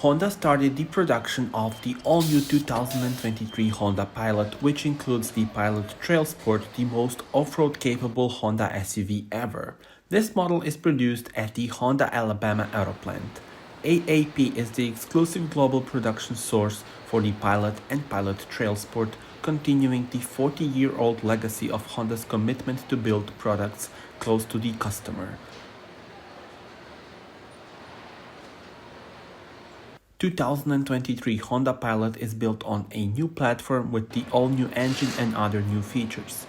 Honda started the production of the all-new 2023 Honda Pilot, which includes the Pilot TrailSport, the most off-road capable Honda SUV ever. This model is produced at the Honda Alabama Auto Plant. AAP is the exclusive global production source for the Pilot and Pilot TrailSport, continuing the 40-year-old legacy of Honda's commitment to build products close to the customer. 2023 Honda Pilot is built on a new platform with the all-new engine and other new features.